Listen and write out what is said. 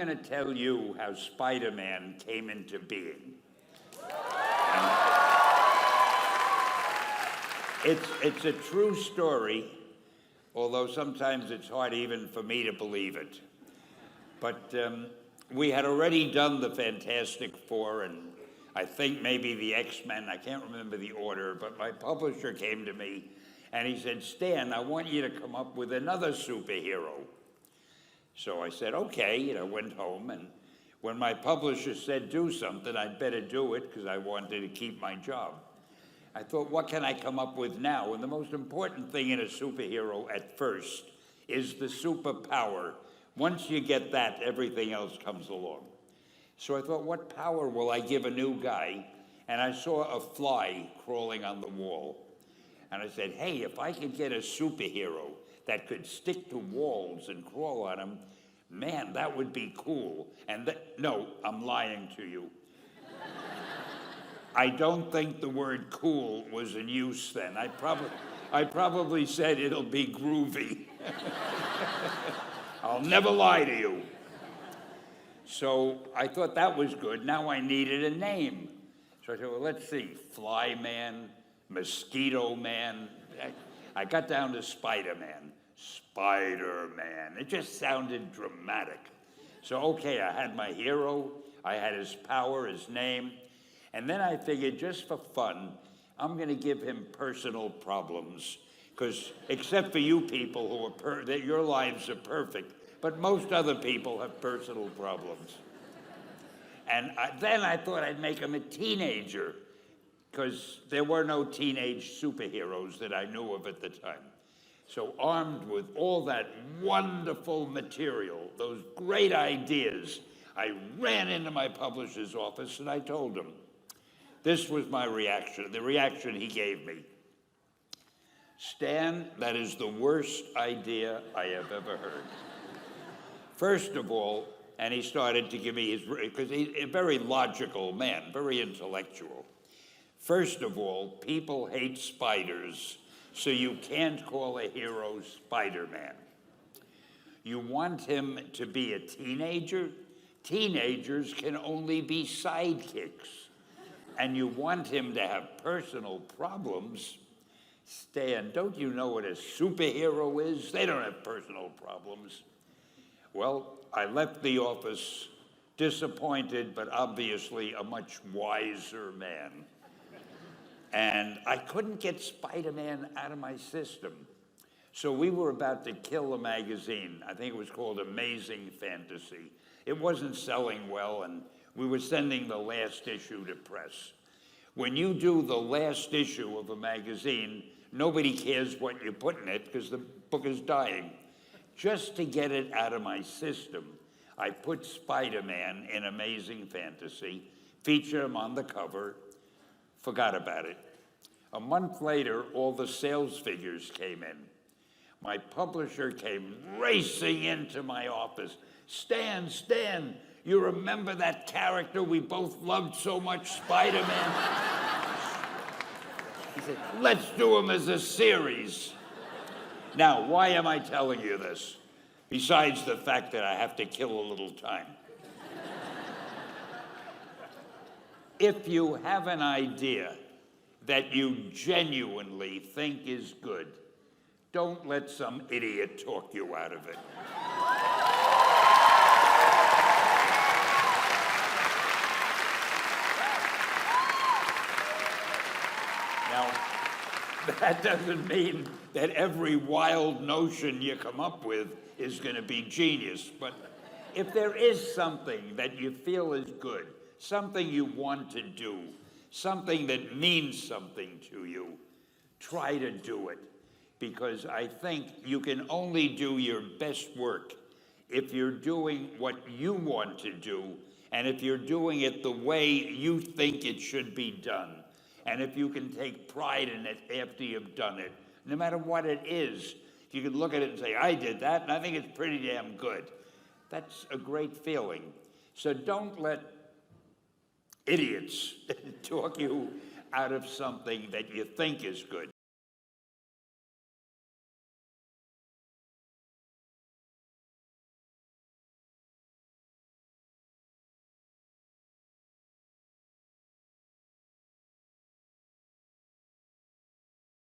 going to tell you how Spider-Man came into being. It's a true story, although sometimes it's hard even for me to believe it. But we had already done the Fantastic Four, and I think maybe the X-Men, I can't remember the order, but my publisher came to me and he said, Stan, I want you to come up with another superhero. So I said, okay, went home, and when my publisher said do something, I'd better do it because I wanted to keep my job. I thought, what can I come up with now? And the most important thing in a superhero at first is the superpower. Once you get that, everything else comes along. So I thought, what power will I give a new guy? And I saw a fly crawling on the wall. And I said, hey, if I could get a superhero that could stick to walls and crawl on them, man, that would be cool. And no, I'm lying to you. I don't think the word cool was in use then. I probably said it'll be groovy. I'll never lie to you. So I thought that was good. Now I needed a name. So I said, well, let's see, Fly Man, Mosquito Man. I got down to Spider-Man. Spider-Man. It just sounded dramatic. So, okay, I had my hero. I had his power, his name. And then I figured, just for fun, I'm going to give him personal problems. Because except for you people that your lives are perfect, but most other people have personal problems. And then I thought I'd make him a teenager, because there were no teenage superheroes that I knew of at the time. So armed with all that wonderful material, those great ideas, I ran into my publisher's office and I told him. This was my reaction, the reaction he gave me. Stan, that is the worst idea I have ever heard. First of all, and he started to give me because he's a very logical man, very intellectual. First of all, people hate spiders, so you can't call a hero Spider-Man. You want him to be a teenager? Teenagers can only be sidekicks. And you want him to have personal problems? Stan, don't you know what a superhero is? They don't have personal problems. Well, I left the office disappointed, but obviously a much wiser man. And I couldn't get Spider-Man out of my system. So we were about to kill a magazine. I think it was called Amazing Fantasy. It wasn't selling well, and we were sending the last issue to press. When you do the last issue of a magazine, nobody cares what you put in it because the book is dying. Just to get it out of my system, I put Spider-Man in Amazing Fantasy, featured him on the cover, forgot about it. A month later, all the sales figures came in. My publisher came racing into my office. Stan, you remember that character we both loved so much, Spider-Man? He said, let's do him as a series. Now, why am I telling you this? Besides the fact that I have to kill a little time. If you have an idea that you genuinely think is good, don't let some idiot talk you out of it. Now, that doesn't mean that every wild notion you come up with is going to be genius, but if there is something that you feel is good, something you want to do, something that means something to you, try to do it. Because I think you can only do your best work if you're doing what you want to do, and if you're doing it the way you think it should be done. And if you can take pride in it after you've done it, no matter what it is, you can look at it and say, I did that, and I think it's pretty damn good. That's a great feeling. So don't let idiots talk you out of something that you think is good.